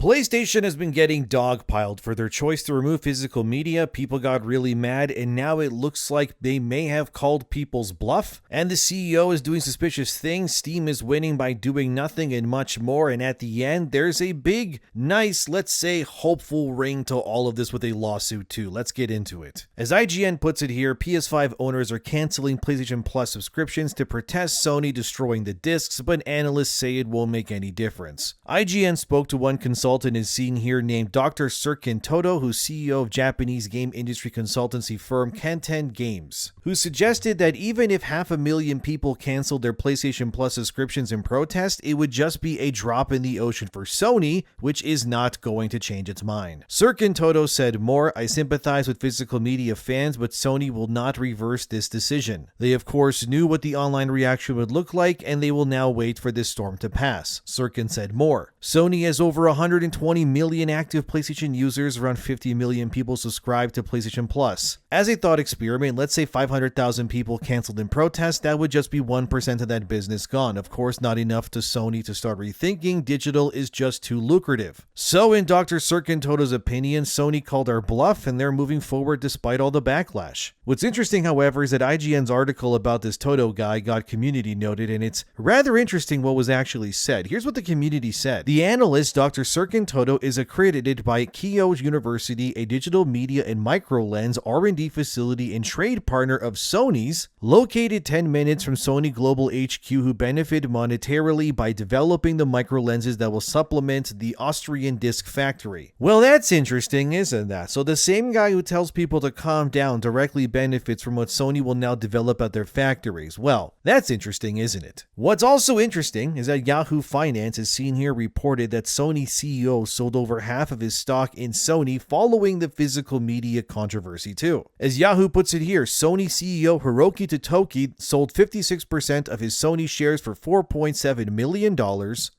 PlayStation has been getting dogpiled for their choice to remove physical media. People got really mad, and now it looks like they may have called people's bluff. And the CEO is doing suspicious things, Steam is winning by doing nothing, and much more. And at the end, there's a big, nice, let's say, hopeful ring to all of this with a lawsuit too. Let's get into it. As IGN puts it here, PS5 owners are canceling PlayStation Plus subscriptions to protest Sony destroying the discs, but analysts say it won't make any difference. IGN spoke to one consultant is seen here named Dr. Serkin Toto, who's CEO of Japanese game industry consultancy firm Kanten Games, who suggested that even if 500,000 people canceled their PlayStation Plus subscriptions in protest, it would just be a drop in the ocean for Sony, which is not going to change its mind. Serkin Toto said more, "I sympathize with physical media fans, but Sony will not reverse this decision. They of course knew what the online reaction would look like, and they will now wait for this storm to pass." Serkin said more. Sony has over 120 million active PlayStation users, around 50 million people subscribed to PlayStation Plus. As a thought experiment, let's say 500,000 people canceled in protest, that would just be 1% of that business gone. Of course, not enough to Sony to start rethinking. Digital is just too lucrative. So in Dr. Serkin Toto's opinion, Sony called our bluff and they're moving forward despite all the backlash. What's interesting, however, is that IGN's article about this Toto guy got community noted, and it's rather interesting what was actually said. Here's what the community said. The analyst, Dr. Serkin Toto, is accredited by Keio University, a digital media and microlens R&D facility and trade partner of Sony's, located 10 minutes from Sony Global HQ, who benefit monetarily by developing the microlenses that will supplement the Austrian disc factory. Well, that's interesting, isn't that? So the same guy who tells people to calm down directly benefits from what Sony will now develop at their factories. Well, that's interesting, isn't it? What's also interesting is that Yahoo Finance, as seen here, reported that Sony CEO sold over half of his stock in Sony following the physical media controversy too. As Yahoo puts it here, Sony CEO Hiroki Totoki sold 56% of his Sony shares for $4.7 million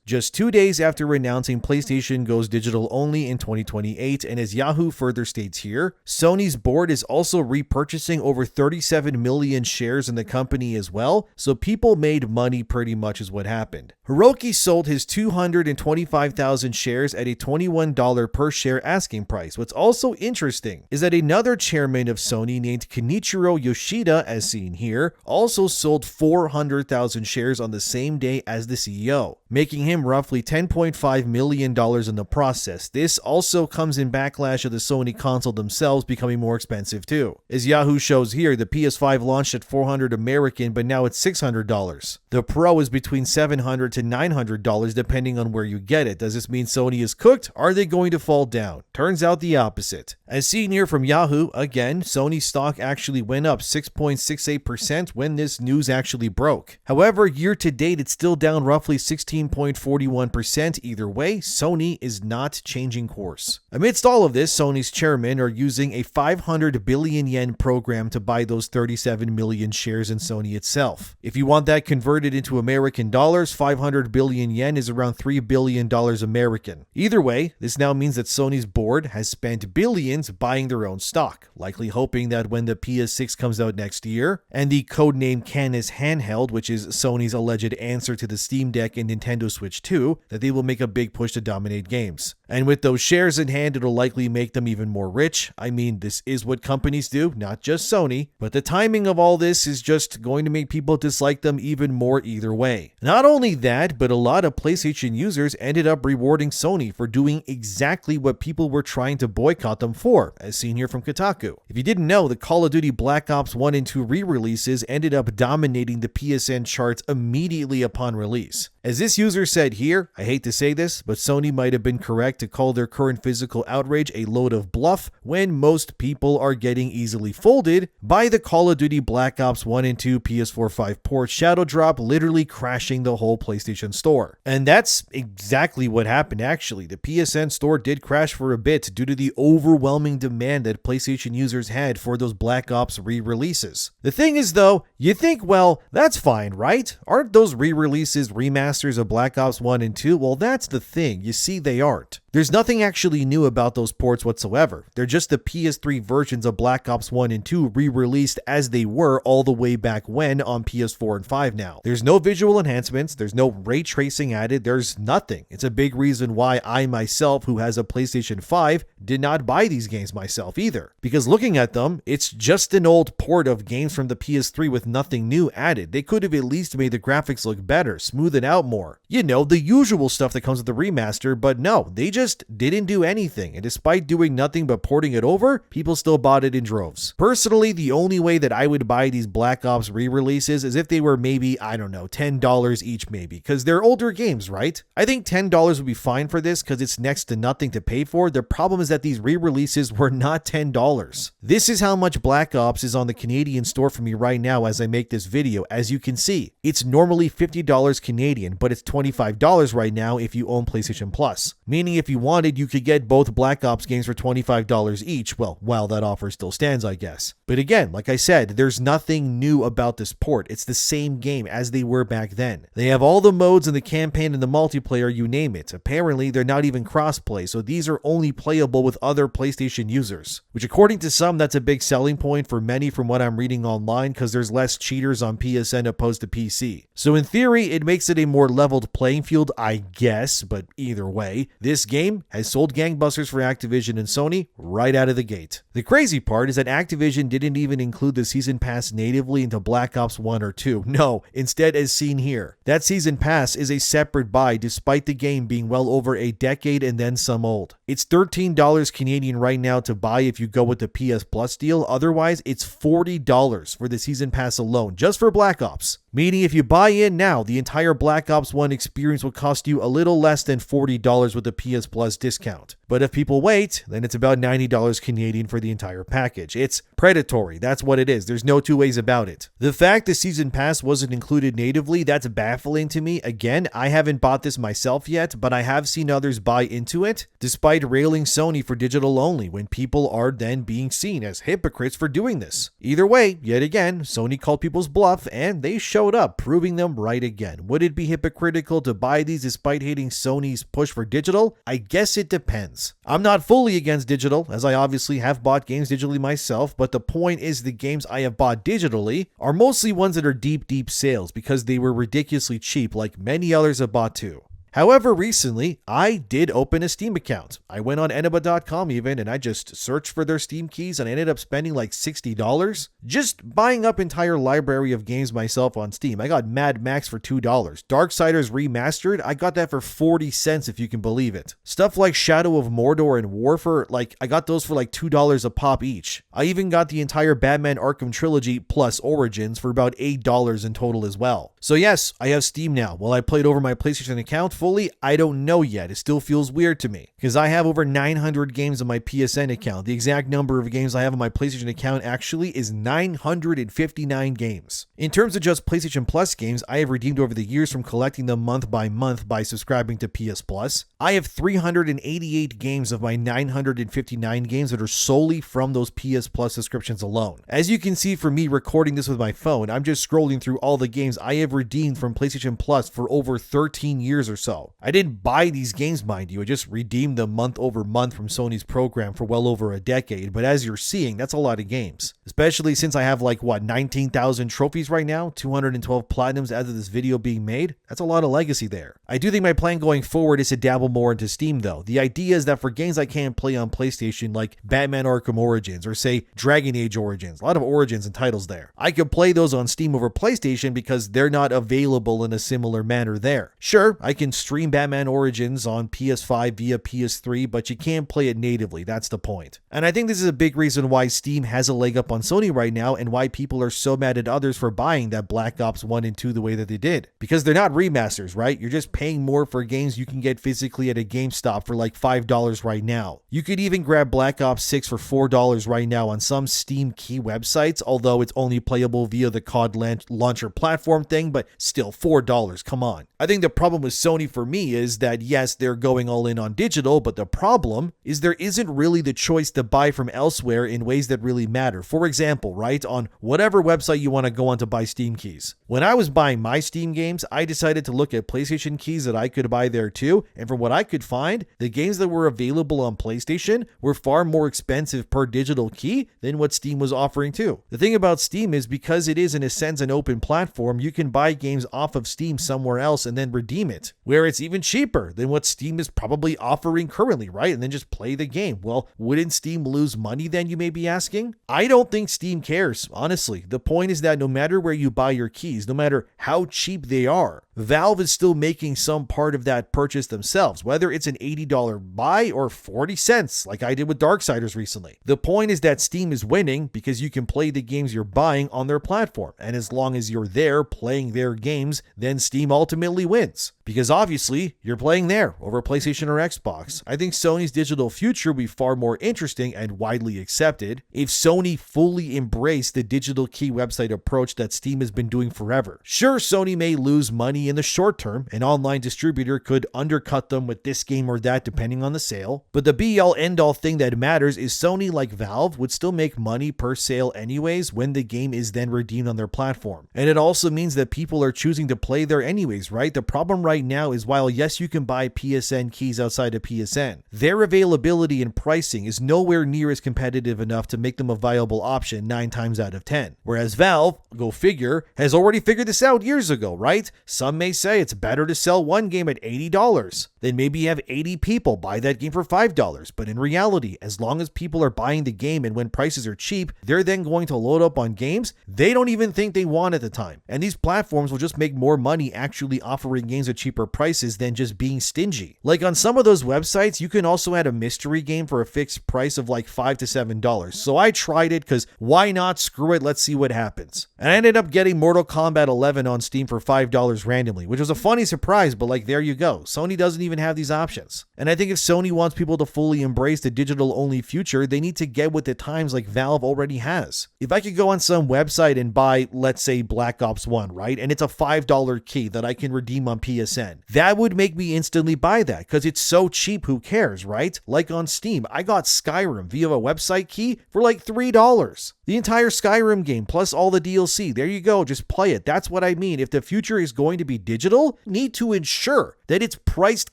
just 2 days after announcing PlayStation goes digital only in 2028. And as Yahoo further states here, Sony's board is also repurchasing over 37 million shares in the company as well, so people made money pretty much is what happened. Hiroki sold his 225,000 shares at a $21 per share asking price. What's also interesting is that another chairman of Sony named Kenichiro Yoshida, as seen here, also sold 400,000 shares on the same day as the CEO, making him roughly $10.5 million in the process. This also comes in backlash of the Sony console themselves becoming more expensive too. As Yahoo shows here, the PS5 launched at $400 American, but now it's $600. The Pro is between $700 to $900 depending on where you get it. Does this mean Sony is cooked? Are they going to fall down? Turns out the opposite. As seen here from Yahoo, again, Sony stock actually went up 6.68% when this news actually broke. However, year to date, it's still down roughly 16.41%. Either way, Sony is not changing course. Amidst all of this, Sony's chairmen are using a 500 billion yen program to buy those 37 million shares in Sony itself. If you want that converted into American dollars, 500 billion yen is around $3 billion American. Either way, this now means that Sony's board has spent billions buying their own stock, likely hoping that when the PS6 comes out next year, and the codename Canis handheld, which is Sony's alleged answer to the Steam Deck and Nintendo Switch 2, that they will make a big push to dominate games. And with those shares in hand, it'll likely make them even more rich. I mean, this is what companies do, not just Sony, but the timing of all this is just going to make people dislike them even more either way. Not only that, but a lot of PlayStation users ended up rewarding Sony for doing exactly what people were trying to boycott them for, as seen here from Kotaku. If you didn't know, the Call of Duty Black Ops 1 and 2 re-releases ended up dominating the PSN charts immediately upon release. As this user said here, I hate to say this, but Sony might have been correct to call their current physical outrage a load of bluff when most people are getting easily folded by the Call of Duty Black Ops 1 and 2 PS4 5 port shadow drop literally crashing the whole PlayStation store. And that's exactly what happened actually. The PSN store did crash for a bit due to the overwhelming demand that PlayStation users had for those Black Ops re-releases. The thing is though, you think, well, that's fine, right? Aren't those re-releases remasters remasters of Black Ops 1 and 2? Well, that's the thing. You see, they aren't. There's nothing actually new about those ports whatsoever. They're just the PS3 versions of Black Ops 1 and 2 re-released as they were all the way back when on PS4 and 5 now. There's no visual enhancements, there's no ray tracing added, there's nothing. It's a big reason why I myself, who has a PlayStation 5, did not buy these games myself either. Because looking at them, it's just an old port of games from the PS3 with nothing new added. They could have at least made the graphics look better, smooth it out more. You know, the usual stuff that comes with the remaster, but no, they just didn't do anything, and despite doing nothing but porting it over, people still bought it in droves. Personally, the only way that I would buy these Black Ops re-releases is if they were maybe, I don't know, $10 each maybe, because they're older games, right? I think $10 would be fine for this because it's next to nothing to pay for. The problem is that these re-releases were not $10. This is how much Black Ops is on the Canadian store for me right now as I make this video. As you can see, it's normally $50 Canadian, but it's $25 right now if you own PlayStation Plus. Meaning if you wanted, you could get both Black Ops games for $25 each. Well, while that offer still stands, I guess. But again, like I said, there's nothing new about this port. It's the same game as they were back then. They have all the modes in the campaign and the multiplayer, you name it. Apparently, they're not even crossplay, so these are only playable with other PlayStation users. Which according to some, that's a big selling point for many from what I'm reading online because there's less cheaters on PSN opposed to PC. So in theory, it makes it a more leveled playing field, I guess, but either way, this game has sold gangbusters for Activision and Sony right out of the gate. The crazy part is that Activision didn't even include the Season Pass natively into Black Ops 1 or 2. No, instead as seen here. That Season Pass is a separate buy despite the game being well over a decade and then some old. It's $13 Canadian right now to buy if you go with the PS Plus deal. Otherwise, it's $40 for the Season Pass alone, just for Black Ops. Meaning if you buy in now, the entire Black Ops 1 experience will cost you a little less than $40 with the PS Plus discount. But if people wait, then it's about $90 Canadian for the entire package. It's predatory, that's what it is. There's no two ways about it. The fact the Season Pass wasn't included natively, that's baffling to me. Again, I haven't bought this myself yet, but I have seen others buy into it, despite railing Sony for digital only, when people are then being seen as hypocrites for doing this. Either way, yet again, Sony called people's bluff, and they showed up, proving them right again. Would it be hypocritical to buy these despite hating Sony's push for digital? I guess it depends. I'm not fully against digital, as I obviously have bought games digitally myself, but the point is the games I have bought digitally are mostly ones that are deep sales because they were ridiculously cheap, like many others have bought too. However, recently, I did open a Steam account. I went on Eneba.com even, and I just searched for their Steam keys, and I ended up spending like $60 just buying up entire library of games myself on Steam. I got Mad Max for $2. Darksiders Remastered, I got that for 40 cents if you can believe it. Stuff like Shadow of Mordor and War for, I got those for like $2 a pop each. I even got the entire Batman Arkham Trilogy plus Origins for about $8 in total as well. So yes, I have Steam now. Will I play it over my PlayStation account fully? I don't know yet. It still feels weird to me because I have over 900 games on my PSN account. The exact number of games I have on my PlayStation account actually is 959 games. In terms of just PlayStation Plus games, I have redeemed over the years from collecting them month by subscribing to PS Plus. I have 388 games of my 959 games that are solely from those PS Plus subscriptions alone. As you can see from me recording this with my phone, I'm just scrolling through all the games I have redeemed from PlayStation Plus for over 13 years or so. I didn't buy these games, mind you, I just redeemed them month over month from Sony's program for well over a decade, but as you're seeing, that's a lot of games. Especially since I have 19,000 trophies right now, 212 platinums as of this video being made. That's a lot of legacy there. I do think my plan going forward is to dabble more into Steam though. The idea is that for games I can't play on PlayStation like Batman Arkham Origins or say Dragon Age Origins, a lot of Origins and titles there, I could play those on Steam over PlayStation because they're not available in a similar manner there. Sure, I can stream Batman Origins on PS5 via PS3, but you can't play it natively, that's the point. And I think this is a big reason why Steam has a leg up on Sony right now and why people are so mad at others for buying that Black Ops 1 and 2 the way that they did. Because they're not remasters, right? You're just paying more for games you can get physically at a GameStop for like $5 right now. You could even grab Black Ops 6 for $4 right now on some Steam key websites, although it's only playable via the COD launcher platform thing, but still $4, come on. I think the problem with Sony point for me is that yes, they're going all in on digital, but the problem is there isn't really the choice to buy from elsewhere in ways that really matter. For example, right, on whatever website you want to go on to buy Steam keys. When I was buying my Steam games, I decided to look at PlayStation keys that I could buy there too, and from what I could find, the games that were available on PlayStation were far more expensive per digital key than what Steam was offering too. The thing about Steam is because it is in a sense an open platform, you can buy games off of Steam somewhere else and then redeem it, where it's even cheaper than what Steam is probably offering currently, right? And then just play the game. Well, wouldn't Steam lose money then, you may be asking? I don't think Steam cares, honestly. The point is that no matter where you buy your keys, no matter how cheap they are, Valve is still making some part of that purchase themselves, whether it's an $80 buy or 40 cents, like I did with Darksiders recently. The point is that Steam is winning because you can play the games you're buying on their platform, and as long as you're there playing their games, then Steam ultimately wins. Because obviously, you're playing there over PlayStation or Xbox. I think Sony's digital future will be far more interesting and widely accepted if Sony fully embraced the digital key website approach that Steam has been doing forever. Sure, Sony may lose money in the short term. An online distributor could undercut them with this game or that depending on the sale. But the be-all end-all thing that matters is Sony, like Valve, would still make money per sale anyways when the game is then redeemed on their platform. And it also means that people are choosing to play there anyways, right? The problem right now is while yes, you can buy PSN keys outside of PSN, their availability and pricing is nowhere near as competitive enough to make them a viable option 9 times out of 10. Whereas Valve, go figure, has already figured this out years ago, right? Some may say it's better to sell one game at $80 than maybe have 80 people buy that game for $5. But in reality, as long as people are buying the game and when prices are cheap, they're then going to load up on games they don't even think they want at the time. And these platforms will just make more money actually offering games at cheaper prices than just being stingy. Like on some of those websites, you can also add a mystery game for a fixed price of like $5 to $7. So I tried it because why not? Screw it, let's see what happens. And I ended up getting Mortal Kombat 11 on Steam for $5 randomly, which was a funny surprise, but like there you go. Sony doesn't even have these options. And I think if Sony wants people to fully embrace the digital-only future, they need to get with the times like Valve already has. If I could go on some website and buy, let's say, Black Ops 1, right? And it's a $5 key that I can redeem on PSN. That would make me instantly buy that because it's so cheap, who cares, right? Like on Steam, I got Skyrim via a website key for like $3. The entire Skyrim game plus all the DLC. There you go, just play it. That's what I mean. If the future is going to be digital, need to ensure that it's priced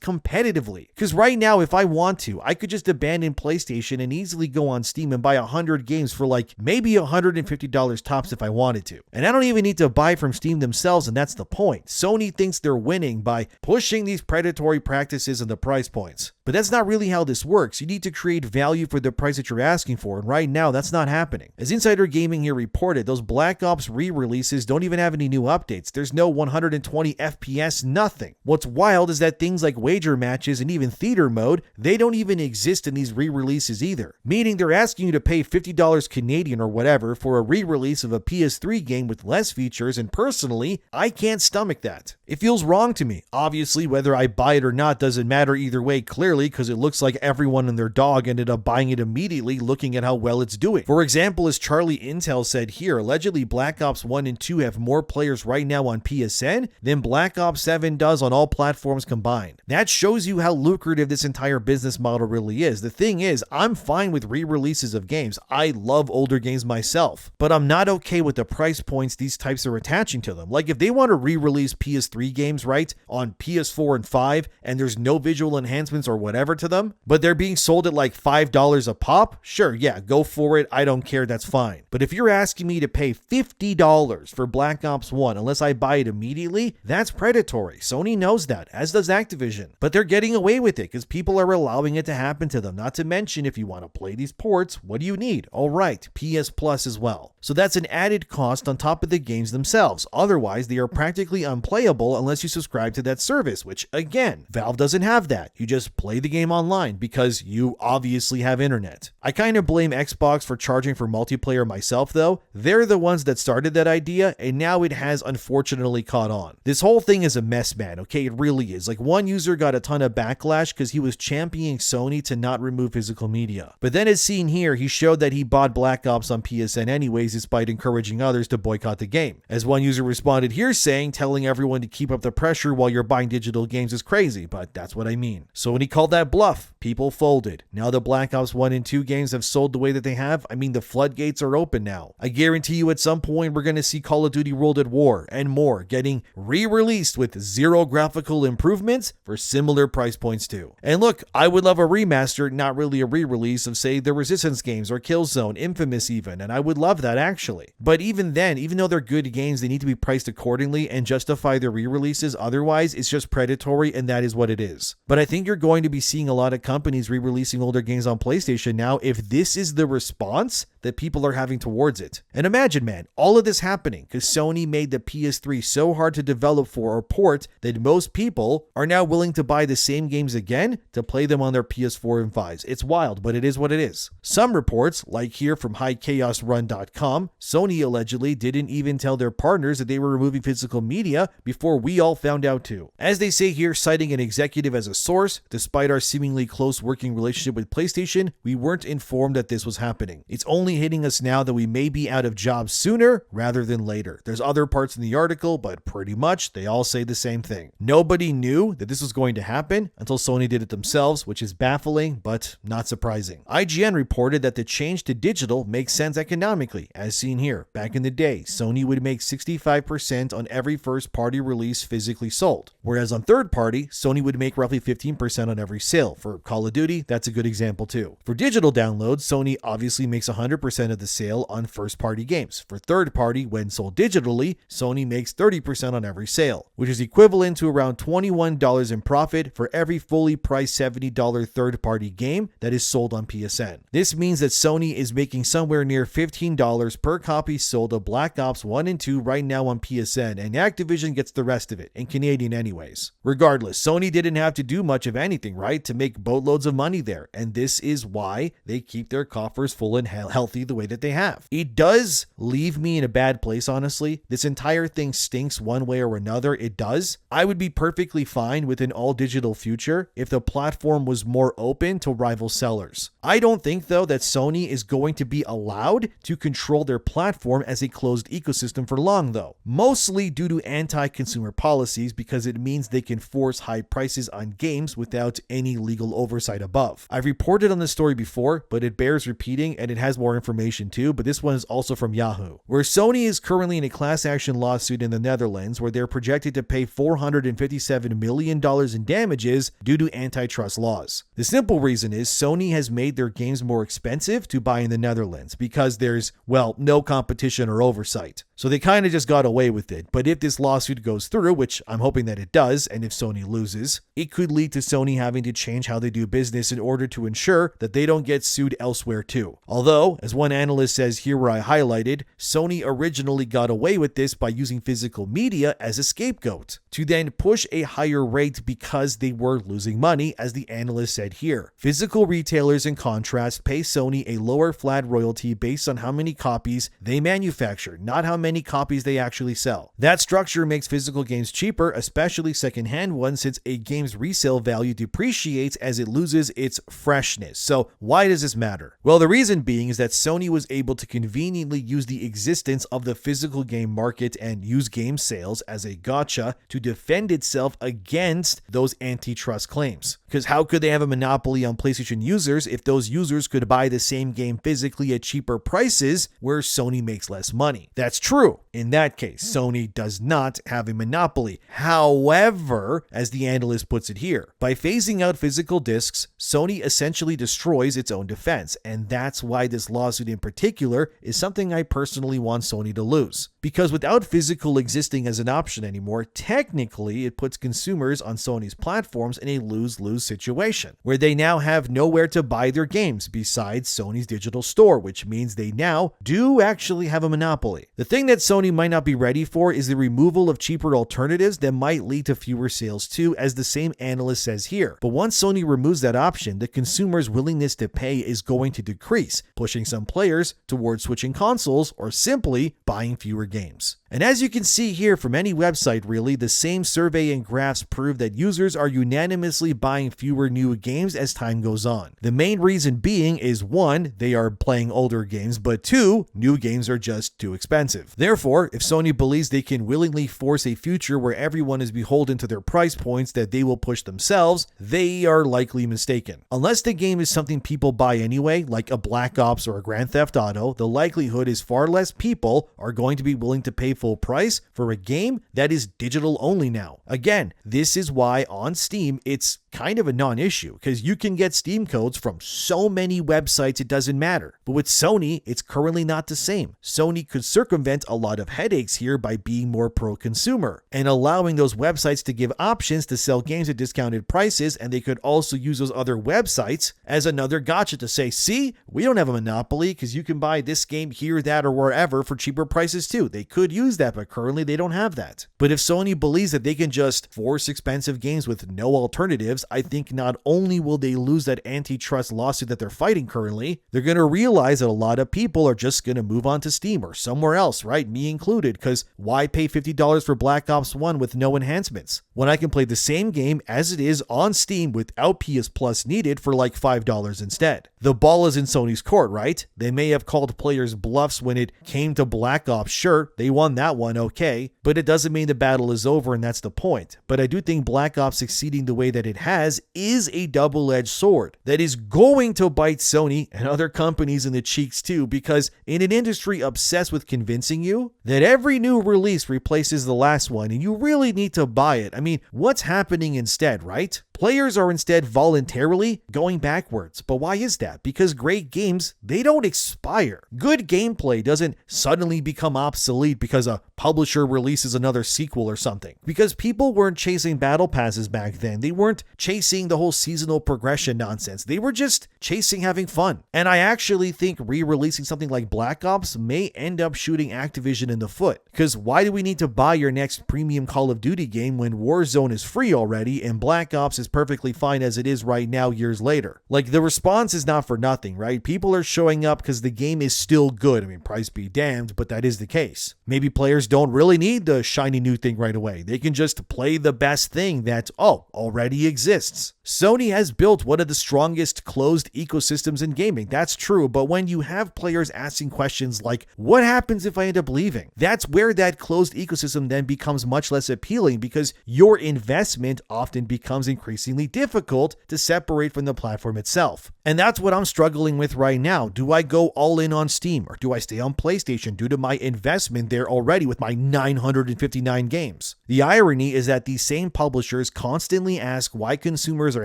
competitively. Because right now, if I want to, I could just abandon PlayStation and easily go on Steam and buy 100 games for like maybe $150 tops if I wanted to. And I don't even need to buy from Steam themselves, and that's the point. Sony thinks they're winning by pushing these predatory practices and the price points. But that's not really how this works. You need to create value for the price that you're asking for, and right now that's not happening. As Insider Gaming here reported, those Black Ops re-releases don't even have any new updates. There's no 120 FPS, nothing. What's wild is that things like wager matches and even theater mode, they don't even exist in these re-releases either. Meaning they're asking you to pay $50 Canadian or whatever for a re-release of a PS3 game with less features, and personally, I can't stomach that. It feels wrong to me. Obviously, whether I buy it or not doesn't matter either way, clearly, because it looks like everyone and their dog ended up buying it immediately looking at how well it's doing. For example, as Charlie Intel said here, allegedly Black Ops 1 and 2 have more players right now on PSN than Black Ops 7 does on all platforms combined. That shows you how lucrative this entire business model really is. The thing is, I'm fine with re-releases of games. I love older games myself, but I'm not okay with the price points these types are attaching to them. Like if they want to re-release PS3 games, right, on PS4 and 5, and there's no visual enhancements or whatever to them, but they're being sold at like $5 a pop, sure, yeah, go for it. I don't care, that's fine. But if you're asking me to pay $50 for Black Ops 1 unless I buy it immediately, that's predatory. Sony knows that, as does Activision. But they're getting away with it because people are allowing it to happen to them. Not to mention, if you want to play these ports, what do you need? All right, PS Plus as well. So that's an added cost on top of the games themselves. Otherwise, they are practically unplayable unless you subscribe to that service, which again, Valve doesn't have that. You just play the game online because you obviously have internet. I kind of blame Xbox for charging for multiplayer myself though. They're the ones that started that idea, and now it has unfortunately caught on. This whole thing is a mess, man. Okay, it really is. Like one user got a ton of backlash because he was championing Sony to not remove physical media. But then as seen here, he showed that he bought Black Ops on PSN anyways despite encouraging others to boycott the game. As one user responded here saying, telling everyone to keep up the pressure while you're buying digital games is crazy, but that's what I mean. Sony called that bluff. People folded. Now the Black Ops 1 and 2 games have sold the way that they have. I mean, the floodgates are open now. I guarantee you at some point we're going to see Call of Duty World at War and more getting re-released with zero graphical improvements for similar price points too. And look, I would love a remaster, not really a re-release of, say, the Resistance games or Killzone, Infamous even, and I would love that actually. But even then, even though they're good games, they need to be priced accordingly and justify their re-releases. Otherwise, it's just predatory, and that is what it is. But I think you're going to be seeing a lot of companies re-releasing older games on PlayStation now if this is the response that people are having towards it. And imagine, man, all of this happening because Sony made the PS3 so hard to develop for or port that most people are now willing to buy the same games again to play them on their PS4 and 5s. It's wild, but it is what it is. Some reports, like here from highchaosrun.com, Sony allegedly didn't even tell their partners that they were removing physical media before we all found out too. As they say here, citing an executive as a source, despite our seemingly close working relationship with PlayStation, we weren't informed that this was happening. It's only hitting us now that we may be out of jobs sooner rather than later. There's other parts in the article, but pretty much they all say the same thing. Nobody knew that this was going to happen until Sony did it themselves, which is baffling, but not surprising. IGN reported that the change to digital makes sense economically, as seen here. Back in the day, Sony would make 65% on every first-party release physically sold, whereas on third-party, Sony would make roughly 15% on every sale. For Call of Duty, that's a good example too. For digital downloads, Sony obviously makes 100% of the sale on first-party games. For third-party, when sold digitally, Sony makes 30% on every sale, which is equivalent to around $21 in profit for every fully priced $70 third-party game that is sold on PSN. This means that Sony is making somewhere near $15 per copy sold of Black Ops 1 and 2 right now on PSN, and Activision gets the rest of it, in Canadian anyways. Regardless, Sony didn't have to do much of anything, right, to make boatloads of money there, and this is why they keep their coffers full and healthy the way that they have. It does leave me in a bad place, honestly. This entire thing stinks one way or another. It does. I would be perfectly fine with an all-digital future if the platform was more open to rival sellers. I don't think, though, that Sony is going to be allowed to control their platform as a closed ecosystem for long, though. Mostly due to anti-consumer policies, because it means they can force high prices on games without any legal oversight above. I've reported on this story before, but it bears repeating, and it has more information too, but this one is also from Yahoo, where Sony is currently in a class action lawsuit in the Netherlands where they're projected to pay $457 million in damages due to antitrust laws. The simple reason is Sony has made their games more expensive to buy in the Netherlands because there's, well, no competition or oversight. So they kind of just got away with it. But if this lawsuit goes through, which I'm hoping that it does, and if Sony loses, it could lead to Sony having to change how they do business in order to ensure that they don't get sued elsewhere too. Although, as one analyst says here where I highlighted, Sony originally got away with this by using physical media as a scapegoat to then push a higher rate because they were losing money, as the analyst said here. Physical retailers, in contrast, pay Sony a lower flat royalty based on how many copies they manufacture, not how many copies they actually sell. That structure makes physical games cheaper, especially secondhand ones, since a game's resale value depreciates as it loses its freshness. So why does this matter? Well, the reason being is that Sony was able to conveniently use the existence of the physical game market and use game sales as a gotcha to defend itself against those antitrust claims. Because how could they have a monopoly on PlayStation users if those users could buy the same game physically at cheaper prices where Sony makes less money? That's true. In that case, Sony does not have a monopoly. However, as the analyst puts it here, by phasing out physical discs, Sony essentially destroys its own defense, and that's why this lawsuit in particular is something I personally want Sony to lose. Because without physical existing as an option anymore, technically it puts consumers on Sony's platforms in a lose-lose situation, where they now have nowhere to buy their games besides Sony's digital store, which means they now do actually have a monopoly. The thing that Sony might not be ready for is the removal of cheaper alternatives that might lead to fewer sales too, as the same analyst says here. But once Sony removes that option, the consumer's willingness to pay is going to decrease, pushing some players towards switching consoles or simply buying fewer games. And as you can see here from any website really, the same survey and graphs prove that users are unanimously buying fewer new games as time goes on. The main reason being is 1, they are playing older games, but 2, new games are just too expensive. Therefore, if Sony believes they can willingly force a future where everyone is beholden to their price points that they will push themselves, they are likely mistaken. Unless the game is something people buy anyway, like a Black Ops or a Grand Theft Auto, the likelihood is far less people are going to be willing to pay full price for a game that is digital only now. Again, this is why on Steam it's kind of a non-issue, because you can get Steam codes from so many websites it doesn't matter. But with Sony, it's currently not the same. Sony could circumvent a lot of headaches here by being more pro-consumer and allowing those websites to give options to sell games at discounted prices, and they could also use those other websites as another gotcha to say, see, we don't have a monopoly because you can buy this game here, that, or wherever for cheaper prices too. They could use that, but currently they don't have that. But if Sony believes that they can just force expensive games with no alternatives, I think not only will they lose that antitrust lawsuit that they're fighting currently, they're going to realize that a lot of people are just going to move on to Steam or somewhere else, right? Me included, because why pay $50 for Black Ops 1 with no enhancements when I can play the same game as it is on Steam without PS Plus needed for like $5 instead? The ball is in Sony's court, right? They may have called players bluffs when it came to Black Ops. Sure, they won that one, okay, but it doesn't mean the battle is over, and that's the point. But I do think Black Ops succeeding the way that it has is a double-edged sword that is going to bite Sony and other companies in the cheeks too, because in an industry obsessed with convincing you that every new release replaces the last one and you really need to buy it, I mean, what's happening instead, right? Players are instead voluntarily going backwards. But why is that? Because great games, they don't expire. Good gameplay doesn't suddenly become obsolete because a publisher releases another sequel or something. Because people weren't chasing battle passes back then. They weren't chasing the whole seasonal progression nonsense. They were just chasing having fun. And I actually think re-releasing something like Black Ops may end up shooting Activision in the foot. Because why do we need to buy your next premium Call of Duty game when Warzone is free already and Black Ops is perfectly fine as it is right now years later? Like, the response is not for nothing, right? People are showing up because the game is still good. I mean, price be damned, but that is the case. Maybe players don't really need the shiny new thing right away. They can just play the best thing that, already exists. Sony has built one of the strongest closed ecosystems in gaming. That's true, but when you have players asking questions like, what happens if I end up leaving? That's where that closed ecosystem then becomes much less appealing, because your investment often becomes increasingly difficult to separate from the platform itself. And that's what I'm struggling with right now. Do I go all in on Steam, or do I stay on PlayStation due to my investment there already with my 959 games? The irony is that these same publishers constantly ask why consumers are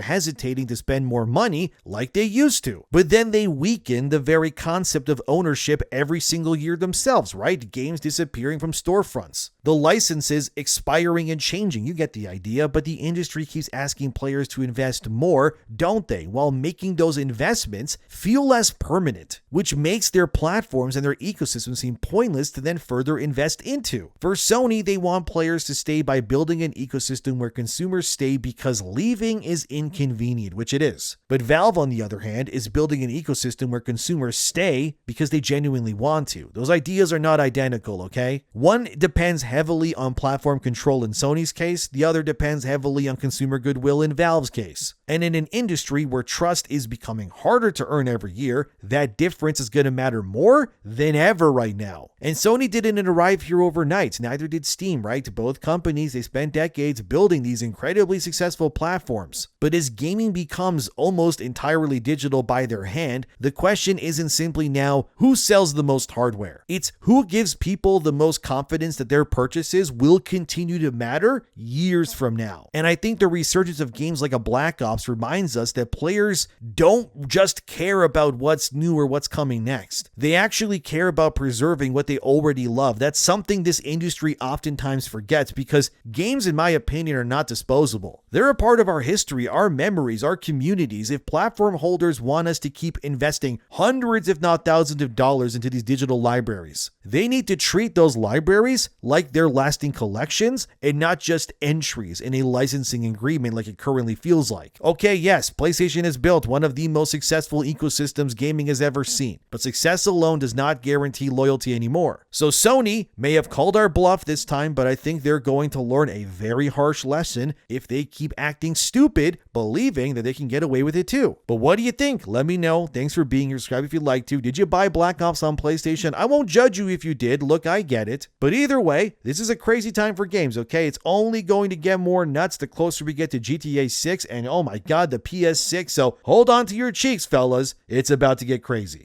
hesitating to spend more money like they used to. But then they weaken the very concept of ownership every single year themselves, right? Games disappearing from storefronts, the licenses expiring and changing. You get the idea, but the industry keeps asking players to invest more, don't they? While making those investments feel less permanent, which makes their platforms and their ecosystem seem pointless to then further invest into. For Sony, they want players to stay by building an ecosystem where consumers stay because leaving is inconvenient, which it is. But Valve, on the other hand, is building an ecosystem where consumers stay because they genuinely want to. Those ideas are not identical, okay? One depends heavily on platform control in Sony's case, the other depends heavily on consumer goodwill in Valve's case. And in an industry where trust is becoming harder to earn every year, that difference is going to matter more than ever right now. And Sony didn't arrive here overnight, neither did Steam, right? Both companies, they spent decades building these incredibly successful platforms. But as gaming becomes almost entirely digital by their hand, the question isn't simply now who sells the most hardware. It's who gives people the most confidence that their purchases will continue to matter years from now. And I think the resurgence of games like a Black Ops reminds us that players don't just care about what's new or what's coming next. They actually care about preserving what they already love. That's something this industry oftentimes forgets, because games, in my opinion, are not disposable. They're a part of our history, our memories, our communities. If platform holders want us to keep investing hundreds, if not thousands of dollars into these digital libraries, they need to treat those libraries like they're lasting collections and not just entries in a licensing agreement like it currently feels like. Okay, yes, PlayStation has built one of the most successful ecosystems gaming has ever seen, but success alone does not guarantee loyalty anymore. So Sony may have called our bluff this time, but I think they're going to learn a very harsh lesson if they keep acting stupid, believing that they can get away with it too. But what do you think? Let me know. Thanks for being here. Subscribe if you'd like to. Did you buy Black Ops on PlayStation? I won't judge you if you did. Look, I get it. But either way, this is a crazy time for games, okay? It's only going to get more nuts the closer we get to GTA 6 and oh my god, the PS6. So hold on to your cheeks, fellas. It's about to get crazy.